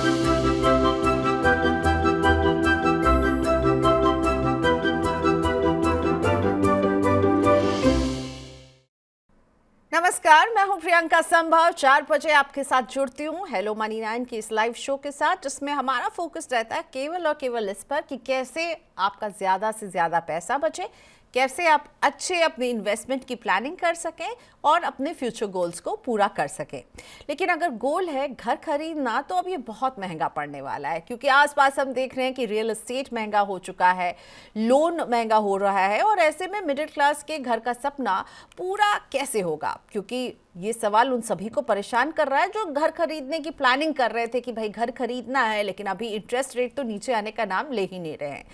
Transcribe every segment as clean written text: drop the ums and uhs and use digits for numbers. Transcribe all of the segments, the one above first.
नमस्कार, मैं हूं प्रियंका संभव। 4 बजे आपके साथ जुड़ती हूं हेलो मनी 9 की इस लाइव शो के साथ, जिसमें हमारा फोकस रहता है केवल और केवल इस पर कि कैसे आपका ज़्यादा से ज़्यादा पैसा बचे, कैसे आप अच्छे अपनी इन्वेस्टमेंट की प्लानिंग कर सकें और अपने फ्यूचर गोल्स को पूरा कर सकें। लेकिन अगर गोल है घर खरीदना, तो अब ये बहुत महंगा पड़ने वाला है, क्योंकि आसपास हम देख रहे हैं कि रियल एस्टेट महंगा हो चुका है, लोन महंगा हो रहा है, और ऐसे में मिडिल क्लास के घर का सपना पूरा कैसे होगा? क्योंकि ये सवाल उन सभी को परेशान कर रहा है जो घर खरीदने की प्लानिंग कर रहे थे कि भाई घर खरीदना है, लेकिन अभी इंटरेस्ट रेट तो नीचे आने का नाम ले ही नहीं रहे हैं।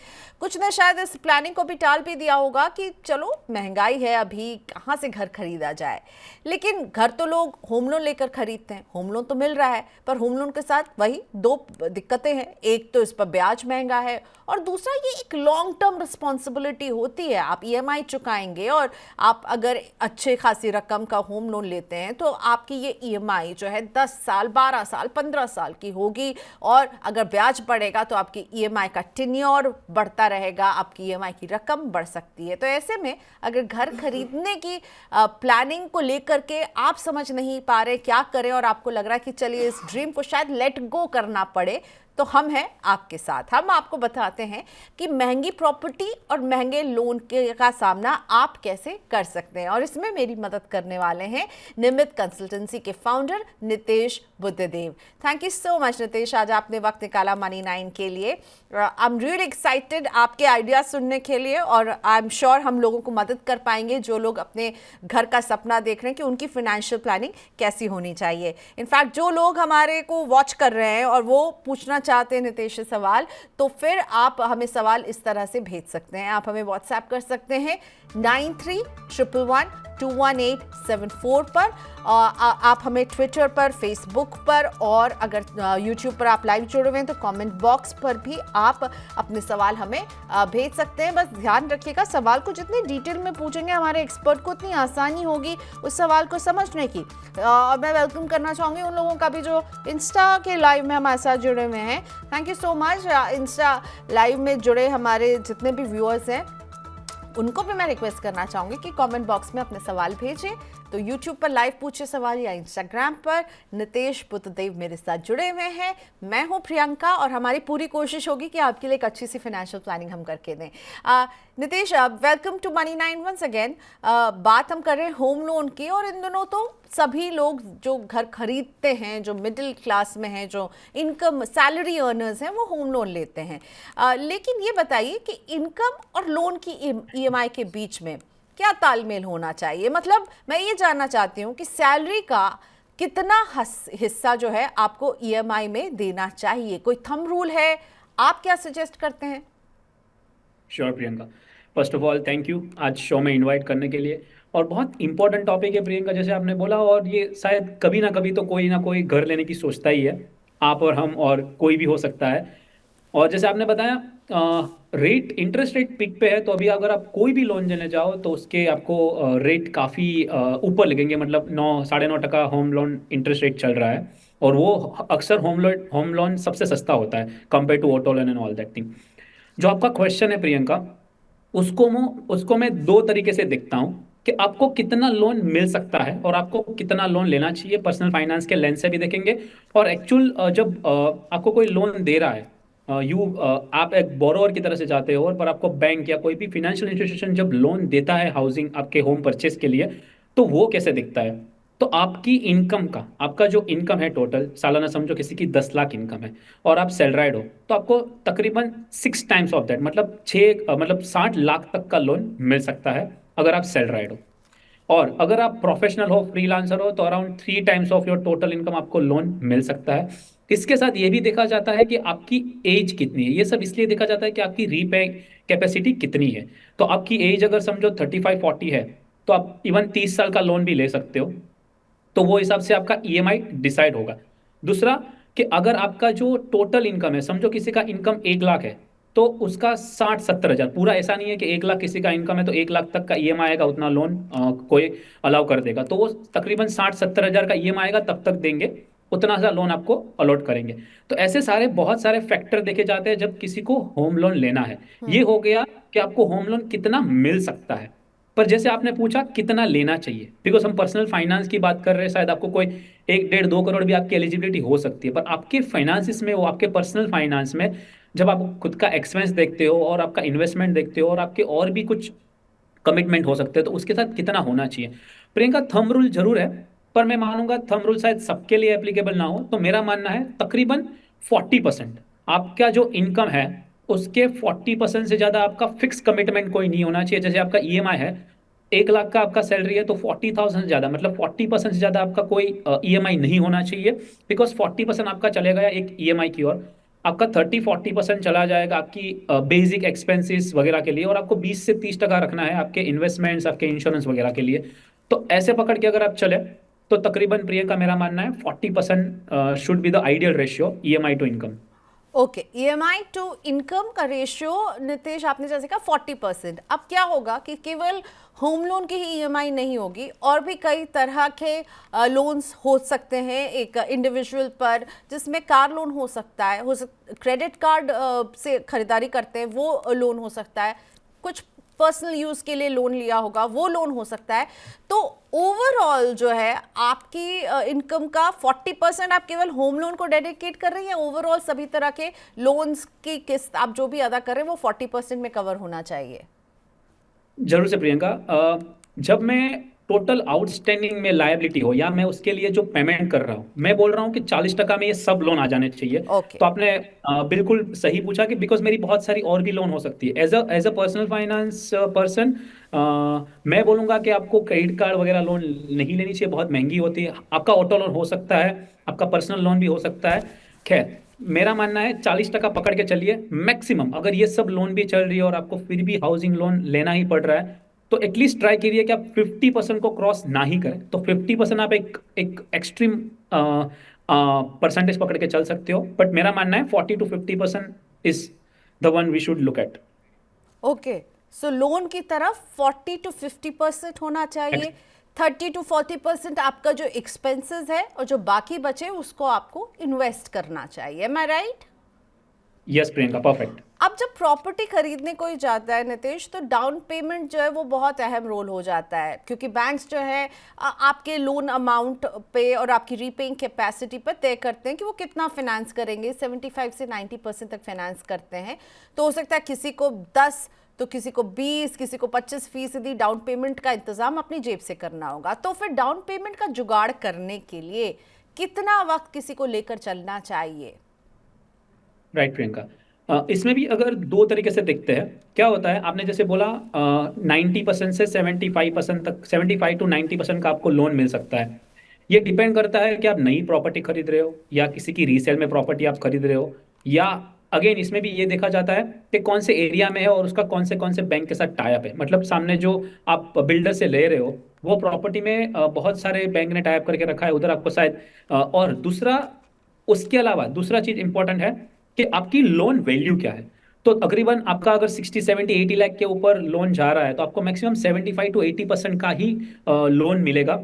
कुछ ने शायद इस प्लानिंग को भी टाल भी दिया होगा कि चलो महंगाई है, अभी कहाँ से घर खरीदा जाए। लेकिन घर तो लोग होम लोन लेकर खरीदते हैं, होम लोन तो मिल रहा है, पर होम लोन के साथ वही 2 दिक्कतें हैं। एक तो इस पर ब्याज महंगा है, और दूसरा ये एक लॉन्ग टर्म रिस्पॉन्सिबिलिटी होती है। आप ईएमआई चुकाएंगे, और आप अगर अच्छे खासी रकम का होम लोन लेते हैं तो आपकी ये ईएमआई जो है 10 साल, 12 साल, 15 साल की होगी, और अगर ब्याज बढ़ेगा तो आपकी ईएमआई का टेन्योर बढ़ता रहेगा, आपकी ईएमआई की रकम बढ़ सकती है। तो ऐसे में अगर घर खरीदने की प्लानिंग को लेकर के आप समझ नहीं पा रहे क्या करें, और आपको लग रहा है कि चलिए इस ड्रीम को शायद लेट गो करना पड़े, तो हम हैं आपके साथ। हम आपको बताते हैं कि महंगी प्रॉपर्टी और महंगे लोन का सामना आप कैसे कर सकते हैं। और इसमें मेरी मदद करने वाले हैं निमित कंसल्टेंसी के founder Nitesh Buddhdev. Thank you so much Nitesh, आज आपने वक्त निकाला मनी 9 के लिए। आई एम रियली एक्साइटेड आपके आइडिया सुनने के लिए, और आई एम श्योर हम लोगों को मदद कर पाएंगे जो लोग अपने घर का सपना देख रहे हैं कि उनकी फाइनेंशियल प्लानिंग कैसी होनी चाहिए। इनफैक्ट जो लोग हमारे को वॉच कर रहे हैं और वो पूछना चाहते हैं नितेश से सवाल, तो फिर आप हमें सवाल इस तरह से भेज सकते हैं। आप हमें व्हाट्सएप कर सकते हैं 93112187 पर। आप हमें ट्विटर पर, फेसबुक पर, और अगर यूट्यूब पर आप लाइव जुड़े हुए हैं तो कमेंट बॉक्स पर भी आप अपने सवाल हमें भेज सकते हैं। बस ध्यान रखिएगा, सवाल को जितने डिटेल में पूछेंगे हमारे एक्सपर्ट को, उतनी आसानी होगी उस सवाल को समझने की। और मैं वेलकम करना चाहूँगी उन लोगों का भी जो इंस्टा के लाइव में हमारे साथ जुड़े हुए हैं। Thank you so much. Insta live में जुड़े हमारे जितने भी व्यूअर्स हैं, उनको भी मैं रिक्वेस्ट करना चाहूँगी कि कमेंट बॉक्स में अपने सवाल भेजें। तो यूट्यूब पर लाइव पूछे सवाल, या इंस्टाग्राम पर नितेश बुद्धदेव मेरे साथ जुड़े हुए हैं। मैं हूं प्रियंका, और हमारी पूरी कोशिश होगी कि आपके लिए एक अच्छी सी फाइनेंशियल प्लानिंग हम करके दें। Nitesh, welcome to money 9 once again. बात हम कर रहे हैं होम लोन की, और इन दिनों तो सभी लोग जो घर खरीदते हैं, जो मिडिल क्लास में हैं, जो इनकम सैलरी अर्नर्स हैं, वो होम लोन लेते हैं। लेकिन ये बताइए कि इनकम और लोन की ईएमआई के बीच में क्या तालमेल होना चाहिए? मतलब मैं ये जानना चाहती हूँ कि सैलरी का कितना हिस्सा जो है आपको ईएमआई में देना चाहिए? कोई थंब रूल है? आप क्या सजेस्ट करते हैं? Sure Priyanka, first of all thank you आज शो में इनवाइट करने के लिए। और बहुत इंपॉर्टेंट टॉपिक है प्रियंका, जैसे आपने बोला, और ये शायद कभी ना कोई घर लेने की सोचता ही है, आप और हम और कोई भी हो सकता है। और जैसे आपने बताया, रेट इंटरेस्ट रेट पिक पे है, तो अभी अगर आप कोई भी लोन लेने जाओ तो उसके आपको रेट काफ़ी ऊपर लगेंगे। मतलब 9 साढ़े 9% होम लोन इंटरेस्ट रेट चल रहा है, और वो अक्सर होम लोन सबसे सस्ता होता है compare to auto loan and all that thing. जो आपका क्वेश्चन है प्रियंका, उसको मैं 2 तरीके से देखता हूँ कि आपको कितना लोन मिल सकता है और आपको कितना लोन लेना चाहिए। पर्सनल फाइनेंस के लेंस से भी देखेंगे, और एक्चुअल जब आपको कोई लोन दे रहा है, आप एक बोरोवर की तरह से जाते हो, और पर आपको बैंक या कोई भी फाइनेंशियल इंस्टीट्यूशन जब लोन देता है हाउसिंग आपके होम परचेस के लिए, तो वो कैसे दिखता है? तो आपकी इनकम का, आपका जो इनकम है टोटल सालाना, समझो किसी की 10 लाख इनकम है और आप सैलराइड हो, तो आपको तकरीबन 6 टाइम्स ऑफ दैट, मतलब 60 लाख तक का लोन मिल सकता है अगर आप सैलराइड हो। और अगर आप प्रोफेशनल हो, फ्रीलांसर हो, तो around 3 times of your total income आपको लोन मिल सकता है। इसके साथ ये भी देखा जाता है कि आपकी एज कितनी है। ये सब इसलिए देखा जाता है कि आपकी रीपे कैपेसिटी कितनी है। तो आपकी एज अगर समझो 35-40 है, तो आप इवन 30 साल का लोन भी ले सकते हो। तो वो हिसाब से आपका ईएमआई डिसाइड होगा। दूसरा, कि अगर आपका जो टोटल इनकम है, समझो किसी का इनकम 1 लाख है, तो उसका 60-70 हज़ार, पूरा ऐसा नहीं है कि 1 लाख किसी का इनकम है तो 1 लाख तक का ईएमआई आएगा, उतना लोन कोई अलाउ कर देगा। तो वो तकरीबन 60-70 हज़ार का ईएमआई आएगा, तब तक देंगे उतना सा लोन आपको अलॉट करेंगे। तो ऐसे सारे बहुत सारे फैक्टर देखे जाते हैं जब किसी को होम लोन लेना है। ये हो गया कि आपको होम लोन कितना मिल सकता है। पर जैसे आपने पूछा कितना लेना चाहिए, बिकॉज हम पर्सनल फाइनेंस की बात कर रहे हैं, शायद आपको कोई 1, 1.5, 2 करोड़ भी आपकी एलिजिबिलिटी हो सकती है, पर आपके फाइनेंसिस में, वो आपके पर्सनल फाइनेंस में जब आप खुद का एक्सपेंस देखते हो और आपका इन्वेस्टमेंट देखते हो और आपके और भी कुछ कमिटमेंट हो सकते हैं, तो उसके साथ कितना होना चाहिए। प्रियंका, थंब रूल जरूर है, पर मैं मानूंगा थंब रूल शायद सबके लिए एप्लीकेबल ना हो, तो मेरा मानना है तकरीबन 40%। आपका जो इनकम है उसके 40% से ज्यादा आपका फिक्स कमिटमेंट कोई नहीं होना चाहिए। जैसे आपका ईएमआई है, 1 लाख का आपका सैलरी है, तो 40,000 से ज्यादा, मतलब 40% से ज्यादा आपका कोई ईएमआई नहीं होना चाहिए। बिकॉज 40% आपका चले गया एक ईएमआई की ओर, आपका 30-40% चला जाएगा आपकी बेसिक एक्सपेंसेस वगैरह के लिए, और आपको 20 से 30% रखना है आपके इन्वेस्टमेंट्स, आपके इंश्योरेंस वगैरह के लिए। तो ऐसे पकड़ के अगर आप चले तो तकरीबन प्रियंका मेरा मानना है 40% should be the ideal ratio EMI to income. Okay, EMI to income का रेशियो नितेश आपने जैसे कहा 40%। अब क्या होगा कि केवल होम लोन की ही ईएमआई नहीं होगी, और भी कई तरह के लोन्स हो सकते हैं एक इंडिविजुअल पर, जिसमें कार लोन हो सकता है, क्रेडिट कार्ड से खरीदारी करते हैं वो लोन हो सकता है, कुछ पर्सनल यूज के लिए लोन लिया होगा वो लोन हो सकता है। तो ओवरऑल जो है आपकी इनकम का 40% आप केवल होम लोन को डेडिकेट कर रहे हैं, या ओवरऑल सभी तरह के लोन्स की किस्त आप जो भी अदा कर रहे हैं वो 40% में कवर होना चाहिए? जरूर से प्रियंका, जब मैं टोटल आउटस्टैंडिंग में लायबिलिटी हो या मैं उसके लिए जो पेमेंट कर रहा हूँ, मैं बोल रहा हूँ कि 40% में ये सब लोन आ जाने चाहिए। ओके। तो आपने बिल्कुल सही पूछा कि बिकॉज मेरी बहुत सारी और भी लोन हो सकती है as a personal finance person. मैं बोलूंगा कि आपको क्रेडिट कार्ड वगैरह लोन नहीं लेनी चाहिए, बहुत महंगी होती है। आपका ऑटो लोन हो सकता है, आपका पर्सनल लोन भी हो सकता है। खैर, मेरा मानना है 40% पकड़ के चलिए मैक्सिमम। अगर ये सब लोन भी चल रही है और आपको फिर भी हाउसिंग लोन लेना ही पड़ रहा है, तो एटलीस्ट ट्राई करिए कि आप 50% को क्रॉस ना ही करें। तो 50% आप एक एक एक्सट्रीम परसेंटेज पकड़ के चल सकते हो, बट मेरा मानना है 40 to 50% is the one we should look at. Okay, so loan की तरफ 40 to 50% होना चाहिए, 30 to 40% आपका जो एक्सपेंसेस है, और जो बाकी बचे उसको आपको इन्वेस्ट करना चाहिए। एम आई राइट? Yes Priyanka, perfect. अब जब प्रॉपर्टी खरीदने कोई जाता है नितेश, तो डाउन पेमेंट जो है वो बहुत अहम रोल हो जाता है, क्योंकि बैंक्स जो है आपके लोन अमाउंट पे और आपकी रीपेइंग कैपेसिटी पर तय करते हैं कि वो कितना फाइनेंस करेंगे। 75 से 90% तक फाइनेंस करते हैं। तो हो सकता है किसी को 10, तो किसी को 20, किसी को 25% डाउन पेमेंट का इंतजाम अपनी जेब से करना होगा। तो फिर डाउन पेमेंट का जुगाड़ करने के लिए कितना वक्त किसी को लेकर चलना चाहिए? राइट प्रियंका, इसमें भी अगर दो तरीके से देखते हैं, क्या होता है, आपने जैसे बोला 90% से 75% तक, 75 to 90% का आपको लोन मिल सकता है। ये डिपेंड करता है कि आप नई प्रॉपर्टी खरीद रहे हो या किसी की रीसेल में प्रॉपर्टी आप खरीद रहे हो, या अगेन इसमें भी ये देखा जाता है कि कौन से एरिया में है और उसका कौन से बैंक के साथ टाई अप है। मतलब सामने जो आप बिल्डर से ले रहे हो वो प्रॉपर्टी में बहुत सारे बैंक ने टाई अप करके रखा है, उधर आपको शायद और दूसरा, उसके अलावा दूसरा चीज इंपॉर्टेंट है कि आपकी लोन वैल्यू क्या है। तो तकरीबन आपका अगर 60, 70, 80 लाख के ऊपर लोन जा रहा है, तो आपको मैक्सिमम 75 to 80% का ही लोन मिलेगा।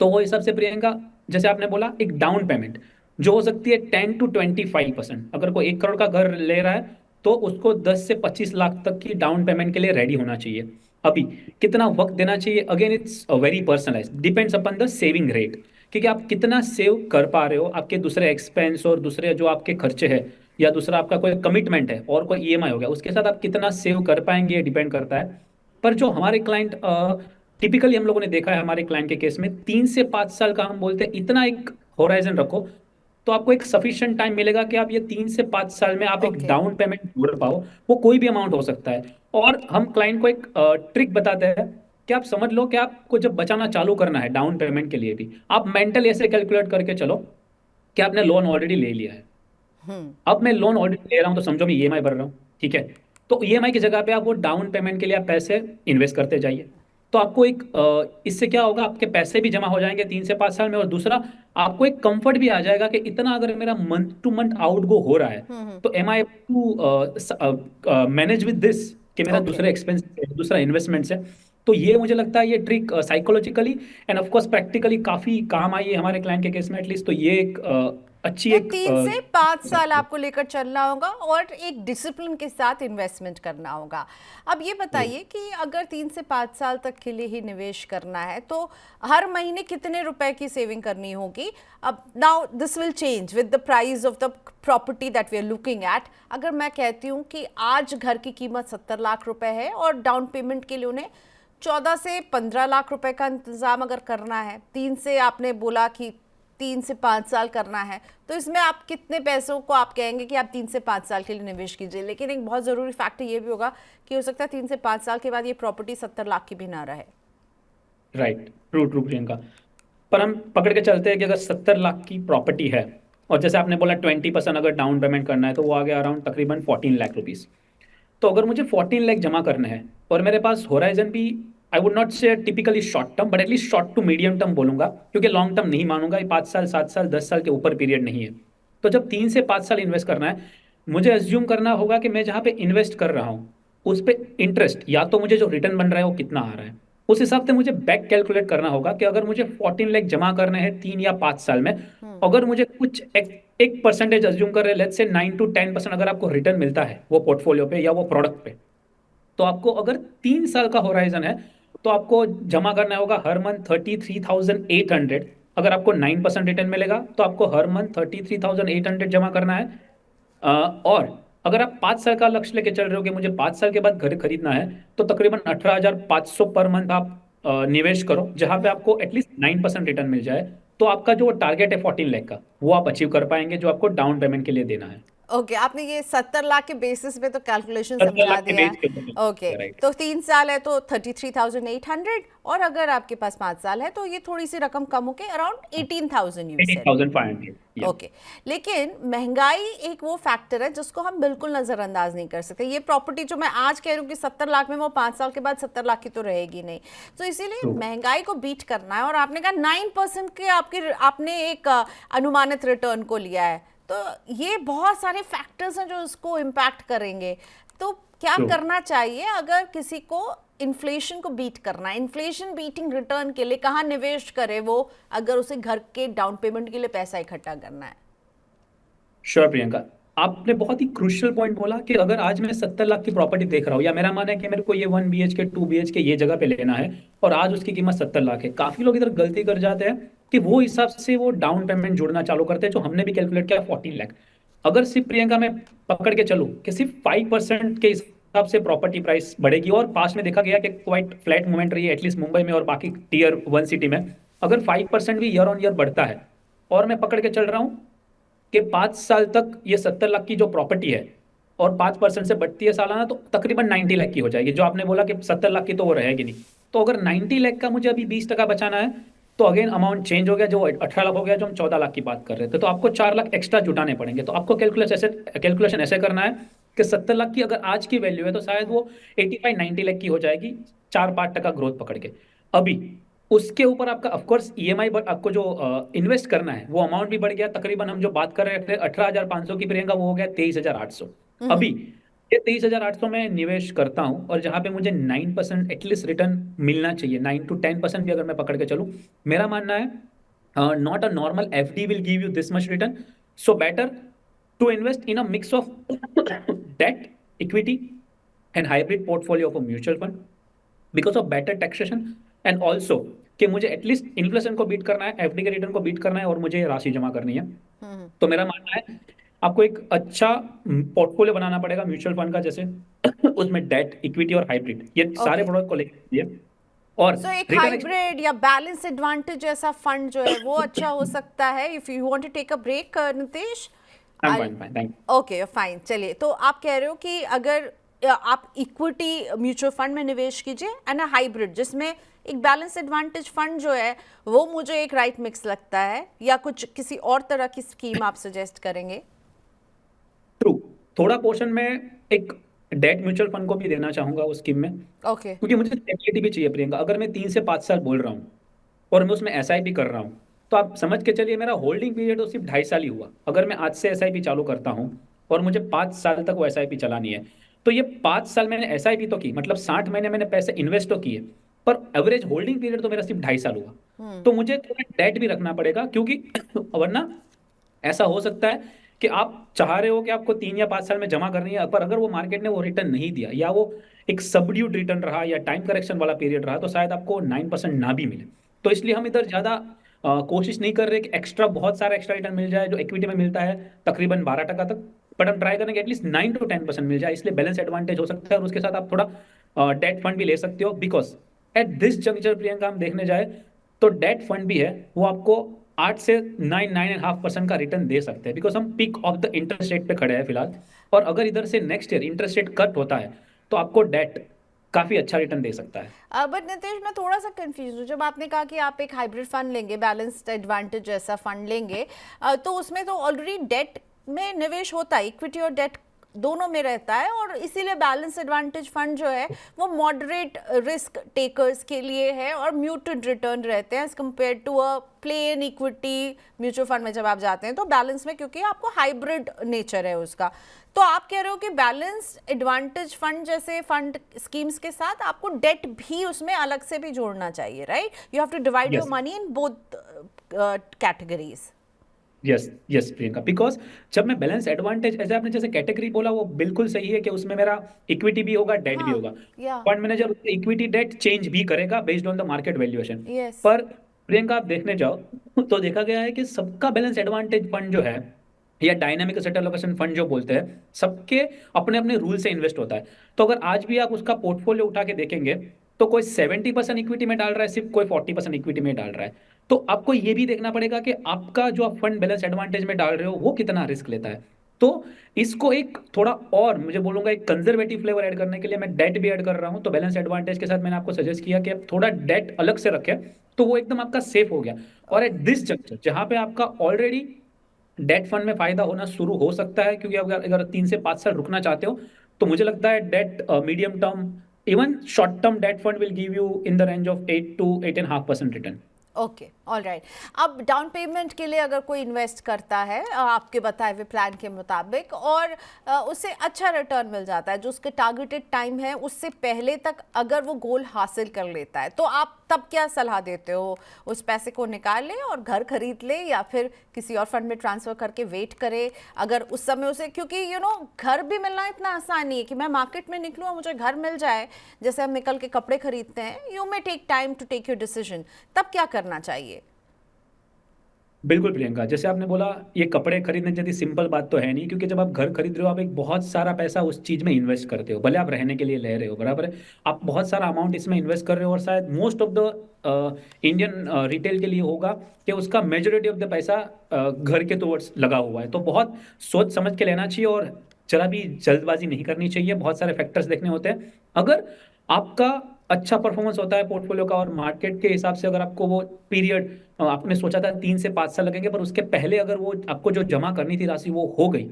तो वो हिसाब से प्रियंका, जैसे आपने बोला, एक डाउन पेमेंट जो हो सकती है 10 to 25%। अगर कोई 1 करोड़ का घर ले रहा है तो उसको 10 से 25 लाख तक की डाउन पेमेंट के लिए रेडी होना चाहिए। अभी कितना वक्त देना चाहिए, again it's very personalise, depends upon the saving rate, क्योंकि आप कितना सेव कर पा रहे हो, आपके दूसरे एक्सपेंस और दूसरे जो आपके खर्चे हैं, या दूसरा आपका कोई कमिटमेंट है और कोई ईएमआई हो गया, उसके साथ आप कितना सेव कर पाएंगे, ये डिपेंड करता है। पर जो हमारे क्लाइंट, टिपिकली हम लोगों ने देखा है हमारे क्लाइंट के केस में, 3 से 5 साल का हम बोलते हैं, इतना एक होराइजन रखो, तो आपको एक सफिशिएंट टाइम मिलेगा कि आप ये 3 से 5 साल में आप एक ओके। डाउन पेमेंट जोड़ पाओ। वो कोई भी अमाउंट हो सकता है। और हम क्लाइंट को एक ट्रिक बताते हैं कि आप समझ लो कि आपको जब बचाना चालू करना है डाउन पेमेंट के लिए भी, आप मेंटल ऐसे कैलकुलेट करके चलो कि आपने लोन ऑलरेडी ले लिया है। अब मैं लोन ऑलरेडी ले रहा हूं, तो समझो मैं ईएमआई भर रहा हूं, ठीक है। तो ईएमआई की जगह पे आप वो डाउन पेमेंट के लिए आप पैसे इन्वेस्ट करते जाइए। तो आपको एक इससे क्या होगा, आपके पैसे भी जमा हो जाएंगे 3 से 5 साल में, और दूसरा आपको एक कंफर्ट भी आ जाएगा कि इतना अगर मेरा month to month outgo हो रहा है, तो am I to manage with this, कि मेरा ओके। दूसरे एक्सपेंस, दूसरा इन्वेस्टमेंट है। तो ये मुझे लगता है ये trick psychologically end of course practically काफी काम आई है हमारे क्लाइंट के केस में एटलीस्ट। तो ये एक अच्छी तो एक 3 से 5 साल आपको लेकर चलना होगा और एक डिसिप्लिन के साथ इन्वेस्टमेंट करना होगा। अब ये बताइए कि अगर 3 से 5 साल तक के लिए ही निवेश करना है तो हर महीने कितने रुपए की सेविंग करनी होगी? अब now this will change with the price of the property that we are looking at. अगर मैं कहती हूँ कि आज घर की कीमत 70 लाख रुपए है और डाउन पेमेंट के लिए उन्हें 14 से 15 लाख रुपए का इंतजाम अगर करना है, 3 से 5 साल करना है, तो इसमें आप कितने पैसों को आप कहेंगे कि आप 3 से 5 साल के लिए निवेश कीजिए? लेकिन एक बहुत ज़रूरी फैक्टर ये भी होगा कि हो सकता है 3 से 5 साल के बाद ये प्रॉपर्टी 70 लाख की भी ना रहे। Right, true true Priyanka. पर हम पकड़ के चलते हैं कि अगर 70 लाख की प्रॉपर्टी है और जैसे आपने बोला 20% अगर डाउन पेमेंट करना है तो वो आ गया अराउंड तकरीबन 14 लाख रुपीज़। तो अगर मुझे 14 लाख जमा करने हैं और मेरे पास होराइजन भी, I would not say typically short term but at least short to medium term बोलूंगा, क्योंकि लॉन्ग टर्म नहीं मानूंगा, ये 5 साल 7 साल 10 साल के ऊपर पीरियड नहीं है। तो जब 3 से 5 साल इन्वेस्ट करना है, मुझे एज्यूम करना होगा कि मैं जहाँ पे इन्वेस्ट कर रहा हूँ उस पे इंटरेस्ट या तो मुझे जो रिटर्न बन रहा है वो कितना आ रहा है, उस हिसाब से मुझे बैक कैलकुलेट करना होगा कि अगर मुझे 14 लाख जमा करने हैं 3 या 5 साल में, अगर मुझे कुछ एक परसेंटेज अज्यूम कर रहे हैं, लेट्स से 9 to 10% अगर आपको रिटर्न मिलता है वो पोर्टफोलियो पे या वो प्रोडक्ट पे, तो आपको अगर 3 साल का होराइजन है तो आपको जमा करना होगा हर मंथ 33,800। अगर आपको 9% रिटर्न मिलेगा तो आपको हर मंथ 33,800 जमा करना है। और अगर आप 5 साल का लक्ष्य लेके चल रहे हो कि मुझे 5 साल के बाद घर खरीदना है, तो तकरीबन 18,500 पर मंथ आप निवेश करो, जहां पे आपको एटलीस्ट 9% रिटर्न मिल जाए। तो आपका जो टारगेट है 14 लाख का, वो आप अचीव कर पाएंगे जो आपको डाउन पेमेंट के लिए देना है। ओके, आपने ये 70 लाख के बेसिस पे तो कैलकुलेशन 70 लाख समझा के दिया बेस के है। ओके, ऊपर, राइट। तो 3 साल है तो 33,800, और अगर आपके पास 5 साल है तो ये थोड़ी सी रकम कम होके अराउंड 18,000 यू सेड। 18,500, या। ओके, लेकिन महंगाई एक वो फैक्टर है जिसको हम बिल्कुल नज़रअंदाज नहीं कर सकते। ये प्रॉपर्टी जो मैं आज कह रही हूँ कि 70 लाख में, वो 5 साल के बाद 70 लाख की तो रहेगी नहीं। तो इसीलिए ट्रू। महंगाई को बीट करना है, और आपने कहा 9% के आपने एक अनुमानित रिटर्न को लिया है, तो ये बहुत सारे फैक्टर्स हैं जो इसको इम्पैक्ट करेंगे। तो क्या ट्रू। करना चाहिए अगर किसी को इन्फ्लेशन को बीट करना है, इन्फ्लेशन बीटिंग रिटर्न के लिए कहाँ निवेश करे वो, अगर उसे घर के डाउन पेमेंट के लिए पैसा इकट्ठा करना है? श्योर प्रियंका, आपने बहुत ही क्रूशियल पॉइंट बोला कि अगर आज मैं 70 लाख की प्रॉपर्टी देख रहा हूँ, या मेरा मानना है कि मेरे को ये 1 BHK 2 BHK ये जगह पे लेना है और आज उसकी कीमत 70 लाख है, काफी लोग इधर गलती कर जाते हैं कि वो हिसाब से वो डाउन पेमेंट जोड़ना चालू करते हैं, जो हमने भी कैलकुलेट किया 14 लाख। अगर सिर्फ प्रियंका मैं पकड़ के चलूँ कि सिर्फ 5% के हिसाब से प्रॉपर्टी प्राइस बढ़ेगी, और पास में देखा गया कि क्वाइट फ्लैट मूवमेंट रही है एटलीस्ट मुंबई में और बाकी Tier 1 सिटी में, अगर 5% भी ईयर ऑन ईयर बढ़ता है और मैं पकड़ के चल रहा हूँ कि 5 साल तक ये 70 लाख की जो प्रॉपर्टी है और 5% से बढ़ती है सालाना, तो तकरीबन 90 लाख की हो जाएगी। जो आपने बोला कि 70 लाख की तो वो रहेगी नहीं, तो अगर 90 लाख का मुझे अभी 20% बचाना है, तो अगेन अमाउंट चेंज हो गया, जो 18 लाख हो गया, जो हम 14 लाख की बात कर रहे थे, तो आपको 4 लाख एक्स्ट्रा जुटाने पड़ेंगे। तो आपको कैलकुलेशन ऐसे करना है कि 70 लाख की अगर आज की वैल्यू है तो शायद वो 85-90 लाख की हो जाएगी, 4-5% ग्रोथ पकड़ के। अभी उसके ऊपर आपका ऑफकोर्स ईएमआई, आपको जो इन्वेस्ट करना है वो अमाउंट भी बढ़ गया, तकरीबन हम जो बात कर रहे थे 18,500 की प्रियंका, वो हो गया 23,800। अभी ये 23,800 में निवेश करता हूं और जहां पे मुझे 9% एटलीस्ट रिटर्न मिलना चाहिए, 9 to 10% भी अगर मैं पकड़ के चलूं, मेरा मानना है not a normal FD will give you this much return. So better to invest in a mix of debt, equity and hybrid portfolio of mutual fund, because of better taxation and also कि मुझे at least inflation को beat करना है, FD के return को beat करना है, और मुझे राशि जमा करनी है। तो मेरा मानना है आपको एक अच्छा पोर्टफोलियो बनाना पड़ेगा म्यूचुअल फंड का, जैसे उसमें डेट, इक्विटी और हाइब्रिड, ये सारे ओके, प्रोडक्ट को लेके और सो एक रिटर्न। हाइब्रिड या बैलेंस एडवांटेज जैसा फंड जो है वो अच्छा हो सकता है। If you want to take a break Nitesh. I am fine, fine, thank you. Okay fine, चलिए, तो आप कह रहे हो कि अगर आप इक्विटी म्यूचुअल फंड में निवेश कीजिए एंड हाइब्रिड, जिसमें एक बैलेंस एडवांटेज फंड जो है वो मुझे एक राइट मिक्स लगता है, या कुछ किसी और तरह की स्कीम आप सजेस्ट करेंगे? ट्रू, थोड़ा पोर्शन में एक डेट म्यूचुअल फंड को भी देना चाहूंगा उस स्कीम में, ओके, क्योंकि मुझे स्टेबिलिटी भी चाहिए प्रियंका। अगर मैं 3 से 5 साल बोल रहा हूँ और मैं उसमें एसआईपी कर रहा हूँ, तो आप समझ के चलिए मेरा होल्डिंग पीरियड तो सिर्फ 2.5 साल ही हुआ। अगर मैं आज से एसआईपी चालू करता हूँ और मुझे 5 साल तक वो एसआईपी चलानी है, तो ये 5 साल मैंने एसआईपी तो की, मतलब 60 महीने मैंने पैसे इन्वेस्ट तो किए, पर एवरेज होल्डिंग पीरियड तो मेरा सिर्फ 2.5 साल हुआ। तो मुझे थोड़ा डेट भी रखना पड़ेगा, क्योंकि वरना ऐसा हो सकता है कि आप चाह रहे हो कि आपको 3 या 5 साल में जमा करनी है, पर अगर वो मार्केट ने वो रिटर्न नहीं दिया, या वो एक सबड्यूड रिटर्न रहा, या टाइम करेक्शन वाला पीरियड रहा, तो शायद आपको 9% ना भी मिले। तो इसलिए हम इधर ज्यादा कोशिश नहीं कर रहे कि एक्स्ट्रा बहुत सारा एक्स्ट्रा रिटर्न मिल जाए, जो इक्विटी में मिलता है तकरीबन 12% तक, बट हम ट्राई करेंगे एटलीस्ट 9 to 10% मिल जाए। इसलिए बैलेंस एडवांटेज हो सकता है, और उसके साथ आप थोड़ा डेट फंड भी ले सकते हो, because at this juncture Priyanka हम देखने जाए तो डेट फंड भी है वो आपको 8 से 9.5% का रिटर्न दे सकते हैं, बिकॉज हम peak of the interest rate पे खड़े हैं फिलहाल। और अगर इधर से next year interest rate cut होता है तो आपको डेट काफी अच्छा रिटर्न दे सकता है। बट नितेश, मैं थोड़ा सा कंफ्यूज हूँ। जब आपने कहा कि आप एक हाइब्रिड फंड लेंगे, बैलेंस्ड एडवांटेज जैसा फंड लेंगे, तो उसमें तो ऑलरेडी डेट में निवेश होता है, इक्विटी और डेट दोनों में रहता है, और इसीलिए बैलेंस एडवांटेज फंड जो है वो मॉडरेट रिस्क टेकर्स के लिए है और म्यूटेड रिटर्न रहते हैं as compare to a plain equity mutual fund में। जब आप जाते हैं तो बैलेंस में, क्योंकि आपको हाइब्रिड नेचर है उसका, तो आप कह रहे हो कि बैलेंस एडवांटेज फंड जैसे फंड स्कीम्स के साथ आपको डेट भी उसमें अलग से भी जोड़ना चाहिए, right? You have to divide your yes, money in both categories. Yes, yes Priyanka, because जब मैं बैलेंस एडवांटेज, ऐसे आपने जैसे कैटेगरी बोला, वो बिल्कुल सही है कि उसमें मेरा इक्विटी भी होगा, डेट भी हाँ, होगा। या, fund manager equity debt change भी करेगा based on the market valuation. Yes, पर प्रियंका आप देखने जाओ तो देखा गया है कि सबका बैलेंस एडवांटेज फंड जो है, या डायनामिक एसेट एलोकेशन फंड जो बोलते हैं, सबके अपने अपने रूल से इन्वेस्ट होता है। तो अगर आज भी आप उसका पोर्टफोलियो उठा के देखेंगे तो कोई 70% इक्विटी में डाल रहा है, सिर्फ कोई 40% इक्विटी में डाल रहा है। तो आपको ये भी देखना पड़ेगा कि आपका जो आप फंड बैलेंस एडवांटेज में डाल रहे हो वो कितना रिस्क लेता है। तो इसको एक थोड़ा और मुझे बोलूंगा एक कंजर्वेटिव फ्लेवर ऐड करने के लिए मैं डेट भी ऐड कर रहा हूं। तो बैलेंस एडवांटेज के साथ मैंने आपको सजेस्ट किया कि आप थोड़ा डेट अलग से रखें, तो वो एकदम आपका सेफ हो गया। और एट ओके। दिस जंक्चर जहां पे आपका ऑलरेडी डेट फंड में फायदा होना शुरू हो सकता है, क्योंकि अगर अगर 3 से 5 साल रुकना चाहते हो तो मुझे लगता है debt medium term, even short term debt fund will give you in the range of 8 to 8.5% return. Okay, all right. अब डाउन पेमेंट के लिए अगर कोई इन्वेस्ट करता है आपके बताए हुए प्लान के मुताबिक, और उसे अच्छा रिटर्न मिल जाता है जो उसके टारगेटेड टाइम है उससे पहले तक, अगर वो गोल हासिल कर लेता है, तो आप तब क्या सलाह देते हो? उस पैसे को निकाल ले और घर खरीद ले, या फिर किसी और फंड में ट्रांसफर करके वेट करे? अगर उस समय उसे, क्योंकि घर भी मिलना इतना आसान नहीं है कि मैं मार्केट में निकलूँ और मुझे घर मिल जाए, जैसे हम निकल के कपड़े खरीदते हैं। You may take time to take your decision, तब क्या करना चाहिए? बिल्कुल प्रियंका, जैसे आपने बोला, ये कपड़े खरीदने जैसी सिंपल बात तो है नहीं, क्योंकि जब आप घर खरीद रहे हो आप एक बहुत सारा पैसा उस चीज में इन्वेस्ट करते हो, भले आप रहने के लिए ले रहे हो, बराबर है, आप बहुत सारा अमाउंट इसमें इन्वेस्ट कर रहे हो। और शायद most of the Indian retail के लिए होगा कि उसका मेजोरिटी ऑफ द पैसा घर के टुवर्ड्स लगा हुआ है। तो बहुत सोच समझ के लेना चाहिए, और जरा भी जल्दबाजी नहीं करनी चाहिए, बहुत सारे फैक्टर्स देखने होते हैं। अगर आपका अच्छा परफॉर्मेंस होता है पोर्टफोलियो का, और मार्केट के हिसाब से अगर आपको वो पीरियड, आपने सोचा था 3 से 5 साल लगेंगे, पर उसके पहले अगर वो आपको जो जमा करनी थी राशि वो हो गई,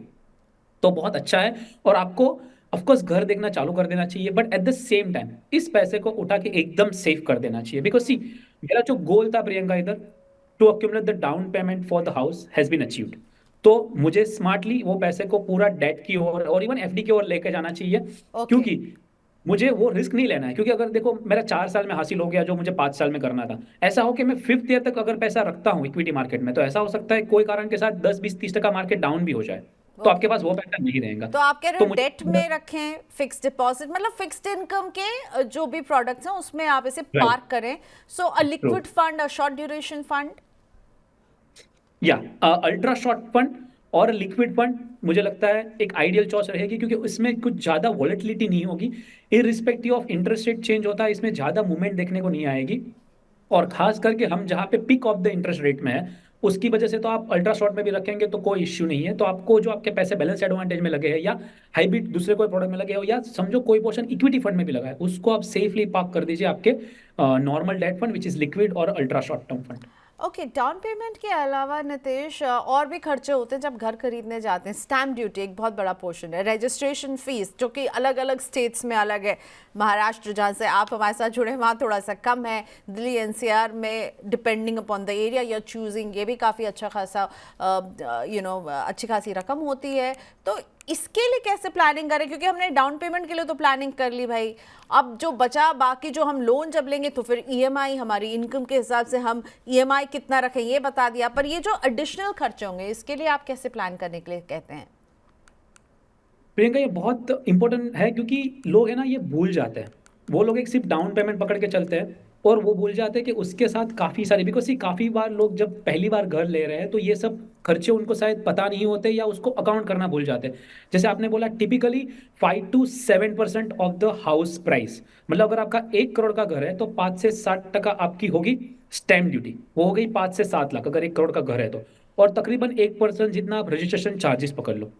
तो बहुत अच्छा है। और आपको ऑफकोर्स घर देखना चालू कर देना चाहिए, but at the same time इस पैसे को उठा के एकदम सेव कर देना चाहिए। बिकॉज सी, मेरा जो गोल था प्रियंका इधर, to accumulate the down payment for the house has been achieved. तो मुझे स्मार्टली वो पैसे को पूरा डेट की ओर और इवन एफडी की ओर लेके जाना चाहिए, ओके। क्योंकि मुझे वो रिस्क नहीं लेना है। क्योंकि अगर देखो मेरा 4 साल में हासिल हो गया जो मुझे 5 साल में करना था, ऐसा हो कि मैं 5th ईयर तक अगर पैसा रखता हूँ इक्विटी मार्केट में, तो ऐसा हो सकता है कोई कारण के साथ 10, 20, 30% मार्केट डाउन भी हो जाए, तो आपके ओके, पास वो पैसा नहीं रहेगा। तो आप कह रहे तो हो मुझे, डेट में रखें, फिक्स्ड डिपॉजिट, मतलब फिक्स्ड इनकम के जो भी प्रोडक्ट्स हैं उसमें आप इसे राइट, पार्क करें। So a true, liquid fund, a short duration fund. या अल्ट्रा शॉर्ट फंड और लिक्विड फंड मुझे लगता है एक आइडियल चॉइस रहेगी, क्योंकि इसमें कुछ ज्यादा वॉलेटिलिटी नहीं होगी, irrespective of interest rate change होता है, इसमें ज्यादा मूवमेंट देखने को नहीं आएगी। और खास करके हम जहाँ पे peak of the interest rate में है, उसकी वजह से तो आप अल्ट्रा शॉर्ट में भी रखेंगे तो कोई इश्यू नहीं है। तो आपको जो आपके पैसे बैलेंस एडवांटेज में लगे हैं, या हाइब्रिड दूसरे कोई प्रोडक्ट में लगे हो, या समझो कोई पोर्शन इक्विटी फंड में भी लगा है, उसको आप सेफली पार्क कर दीजिए आपके normal debt fund which is liquid और ultra short term fund. Okay, down payment के अलावा नितेश, और भी खर्चे होते हैं जब घर खरीदने जाते हैं। स्टैम्प ड्यूटी एक बहुत बड़ा पोर्शन है, रजिस्ट्रेशन फीस जो कि अलग अलग स्टेट्स में अलग है। महाराष्ट्र जहाँ से आप हमारे साथ जुड़े हैं वहाँ थोड़ा सा कम है, दिल्ली एनसीआर में डिपेंडिंग अपॉन द एरिया या चूजिंग ये भी काफ़ी अच्छा खासा अच्छी खासी रकम होती है। तो इसके लिए कैसे प्लानिंग करें, क्योंकि हमने डाउन पेमेंट के लिए तो प्लानिंग कर ली भाई, अब जो बचा बाकी जो हम लोन जब लेंगे तो फिर ईएमआई हमारी इनकम के हिसाब से हम ईएमआई कितना रखें ये बता दिया, पर ये जो एडिशनल खर्चे होंगे इसके लिए आप कैसे प्लान करने के लिए कहते हैं? प्रियंका, ये बहुत इंपॉर्टेंट है क्योंकि लोग है ना ये भूल जाते हैं। वो लोग एक सिर्फ डाउन पेमेंट पकड़ के चलते हैं और वो भूल जाते हैं कि उसके साथ काफ़ी सारे, बिकॉज ये काफ़ी बार लोग जब पहली बार घर ले रहे हैं तो ये सब खर्चे उनको शायद पता नहीं होते या उसको अकाउंट करना भूल जाते हैं। जैसे आपने बोला typically 5 to 7% of the house price, मतलब अगर आपका 1 करोड़ का घर है तो 5 से 7% आपकी होगी स्टैम्प ड्यूटी, वो हो गई 5 से 7 लाख अगर 1 करोड़ का घर है तो। और तकरीबन 1% जितना आप रजिस्ट्रेशन चार्जेस पकड़ लो,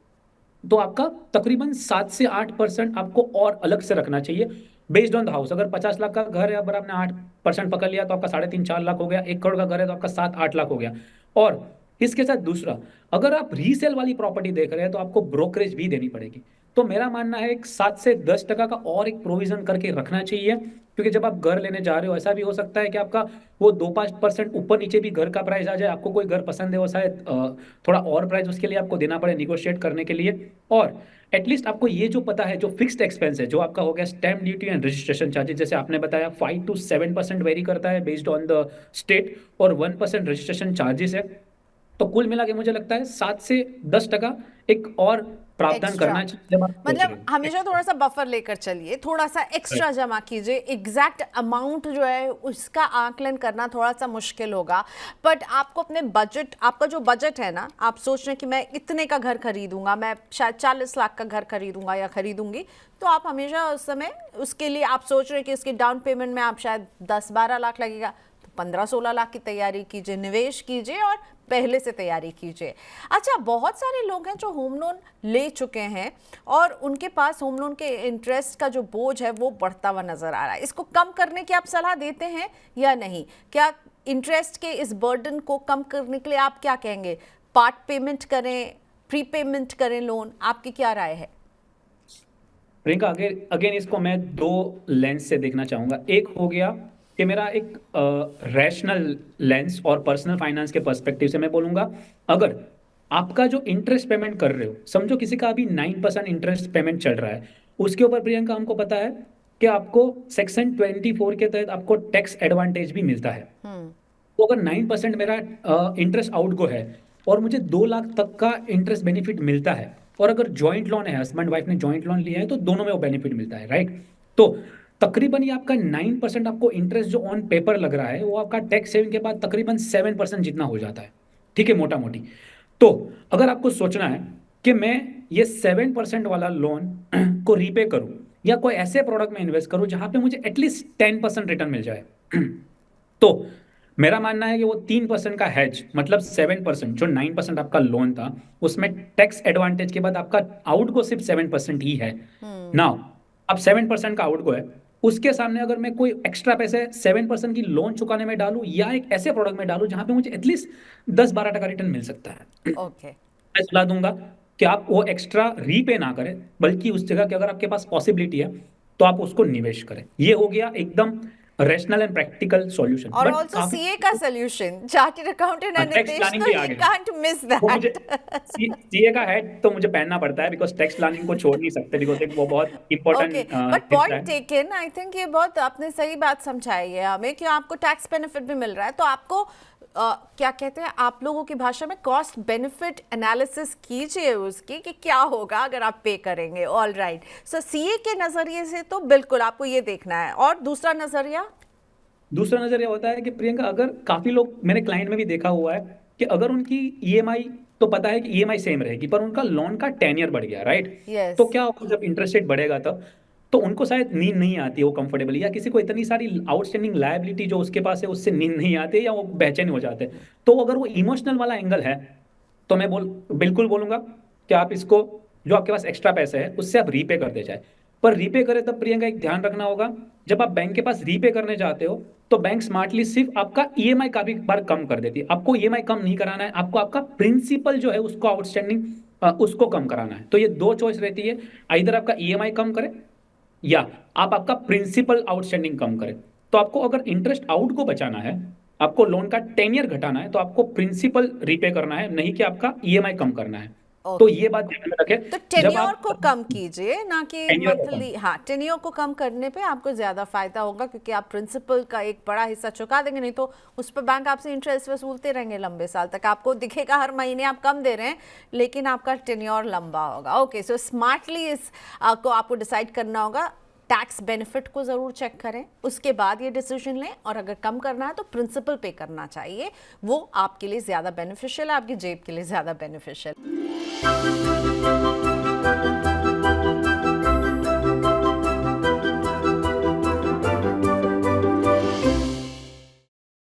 तो आपका तकरीबन 7 से 8% आपको और अलग से रखना चाहिए बेस्ड ऑन द हाउस। अगर 50 लाख का घर है, अगर आपने 8% पकड़ लिया तो आपका 3.5 4 लाख हो गया। 1 करोड़ का घर है तो आपका 7 8 लाख हो गया। और इसके साथ दूसरा, अगर आप रीसेल वाली प्रॉपर्टी देख रहे हैं तो आपको ब्रोकरेज भी देनी पड़ेगी। तो मेरा मानना है एक 7 से 10% का और एक प्रोविजन करके रखना चाहिए, क्योंकि जब आप घर लेने जा रहे हो ऐसा भी हो सकता है कि आपका वो 2 5% ऊपर नीचे भी घर का प्राइस आ जाए। आपको कोई घर पसंद है वो शायद थोड़ा और प्राइस उसके लिए आपको देना पड़े निगोशिएट करने के लिए। और एटलीस्ट आपको ये जो पता है जो फिक्स्ड एक्सपेंस है जो आपका हो गया stamp duty and registration charges, जैसे आपने बताया 5 to 7% वेरी करता है बेस्ड ऑन द स्टेट, और 1% रजिस्ट्रेशन चार्जेस है। तो कुल मिला के मुझे लगता है 7 से 10% एक और प्रावधान एक्स्ट्रा, करना चाहिए जब आप सोच रहे मतलब हो। हमेशा थोड़ा सा बफर लेकर चलिए, थोड़ा सा एक्स्ट्रा जमा कीजिए। एग्जैक्ट अमाउंट जो है उसका आकलन करना थोड़ा सा मुश्किल होगा, बट आपको अपने बजट, आपका जो बजट है ना, आप सोच रहे हैं कि मैं इतने का घर खरीदूंगा, मैं शायद 40 लाख का घर खरीदूंगा या खरीदूंगी, तो आप हमेशा उस समय उसके लिए आप सोच रहे हैं कि उसकी डाउन पेमेंट में आप शायद 10 12 लाख लगेगा, तो 15 16 लाख की तैयारी कीजिए, निवेश कीजिए और पहले से तैयारी कीजिए। अच्छा, बहुत सारे लोग हैं जो होम लोन ले चुके हैं और उनके पास होम लोन के इंटरेस्ट का जो बोझ है वो बढ़ता हुआ नजर आ रहा है। इसको कम करने की आप सलाह देते हैं या नहीं? क्या इंटरेस्ट के इस बर्डन को कम करने के लिए आप क्या कहेंगे? पार्ट पेमेंट करें, प्री पेमेंट करें लोन, आपकी क्या राय है? प्रियंका, अगेन अगेन इसको मैं दो लेंस से देखना चाहूंगा। एक हो गया कि मेरा एक रैशनल लेंस और पर्सनल फाइनेंस के पर्सपेक्टिव से मैं बोलूंगा, अगर आपका जो इंटरेस्ट पेमेंट कर रहे हो, समझो किसी का अभी 9% इंटरेस्ट पेमेंट चल रहा है, उसके ऊपर प्रियंका हमको पता है कि आपको सेक्शन 24 के तहत आपको टैक्स एडवांटेज भी मिलता है। तो अगर 9% मेरा इंटरेस्ट आउट गो है और मुझे 2 लाख तक का इंटरेस्ट बेनिफिट मिलता है, और अगर जॉइंट लोन है, हस्बैंड वाइफ ने जॉइंट लोन लिया है, तो दोनों में वो बेनिफिट मिलता है, राइट? तो तकरीबन ये आपका 9% आपको इंटरेस्ट जो ऑन पेपर लग रहा है वो आपका टैक्स सेविंग के बाद तकरीबन 7% जितना हो जाता है, ठीक है, मोटा मोटी। तो अगर आपको सोचना है कि मैं ये 7% वाला लोन को रीपे करूं या कोई ऐसे प्रोडक्ट में इन्वेस्ट करूं जहां पे मुझे एटलीस्ट 10% रिटर्न मिल जाए, तो मेरा मानना है कि वो 3% का हैज, मतलब 7% जो 9% आपका लोन था उसमें टैक्स एडवांटेज के बाद आपका आउट को सिर्फ 7% ही है। नाउ अब 7% का आउट को है, उसके सामने अगर मैं कोई एक्स्ट्रा पैसे 7% की लोन चुकाने में डालूं या एक ऐसे प्रोडक्ट में डालूं जहां पे मुझे एटलीस्ट 10 12% रिटर्न मिल सकता है, ओके। मैं सलाह दूंगा कि आप वो एक्स्ट्रा रीपे ना करें, बल्कि उस जगह की अगर आपके पास पॉसिबिलिटी है तो आप उसको निवेश करें। ये हो गया एकदम रैशनल एंड प्रैक्टिकल सॉल्यूशन। और बट ऑल्सो काफी सीए का solution, chartered accountant and tax Nitesh, planning तो भी आ यू गए, कांट मिस तो मुझे दैट। सीए का हेड तो मुझे पहनना पड़ता है बिकॉज टैक्स प्लानिंग को छोड़ नहीं सकते, बिकॉज एक वो बहुत ओके, इंपॉर्टेंट बट हिस्सा पॉइंट है। टेकन, आई थिंक ये बहुत आपने सही बात समझाई है हमें कि आपको टैक्स बेनिफिट भी मिल रहा है, तो आपको क्या कहते हैं आप लोगों की भाषा में, कॉस्ट बेनिफिट एनालिसिस कीजिए उसकी कि क्या होगा अगर आप पे करेंगे। ऑल राइट, सो सीए के नजरिए से तो बिल्कुल आपको ये देखना है। और दूसरा नजरिया? दूसरा नजरिया होता है कि प्रियंका, अगर काफी लोग मैंने क्लाइंट में भी देखा हुआ है कि अगर उनकी ईएमआई, तो पता है कि ईएमआई सेम रहेगी पर उनका लोन का टेन्योर बढ़ गया, राइट? यस। तो क्या होगा जब इंटरेस्ट रेट बढ़ेगा तब, तो उनको शायद नींद नहीं आती है वो कंफर्टेबल, या किसी को इतनी सारी आउटस्टैंडिंग लायबिलिटी जो उसके पास है उससे नींद नहीं आती है, या वो बेचैन हो जाते हैं। तो अगर वो इमोशनल वाला एंगल है तो मैं बिल्कुल बोलूंगा कि आप इसको, जो आपके पास एक्स्ट्रा पैसे है उससे आप रीपे कर दे जाए। पर रीपे करें तब प्रियंका एक ध्यान रखना होगा, जब आप बैंक के पास रीपे करने जाते हो तो बैंक स्मार्टली सिर्फ आपका ईएमआई काफी बार कम कर देती है। आपको ईएमआई कम नहीं कराना है, आपको आपका प्रिंसिपल जो है उसको आउटस्टैंडिंग उसको कम कराना है। तो ये दो चॉइस रहती है, इधर आपका ईएमआई कम करें या आप आपका प्रिंसिपल आउटस्टैंडिंग कम करें। तो आपको अगर इंटरेस्ट आउट को बचाना है, आपको लोन का टेन्योर घटाना है, तो आपको प्रिंसिपल रीपे करना है, नहीं कि आपका ईएमआई कम करना है। तो ओके। ये बात ध्यान में रखें तो जब टेन्योर आप को कम कीजिए, ना कि tenure को मंथली। हाँ, टेन्योर को कम करने पे आपको ज़्यादा फायदा होगा, क्योंकि आप प्रिंसिपल का एक बड़ा हिस्सा चुका देंगे, नहीं तो उस पर बैंक आपसे इंटरेस्ट वसूलते रहेंगे लंबे साल तक। आपको दिखेगा हर महीने आप कम दे रहे हैं, लेकिन आपका टेन्योर लंबा होगा। ओके, सो स्मार्टली इस को आपको डिसाइड करना होगा। टैक्स बेनिफिट को ज़रूर चेक करें, उसके बाद ये डिसीजन लें। और अगर कम करना है तो प्रिंसिपल पे करना चाहिए, वो आपके लिए ज़्यादा बेनिफिशियल है, आपकी जेब के लिए ज़्यादा बेनिफिशियल।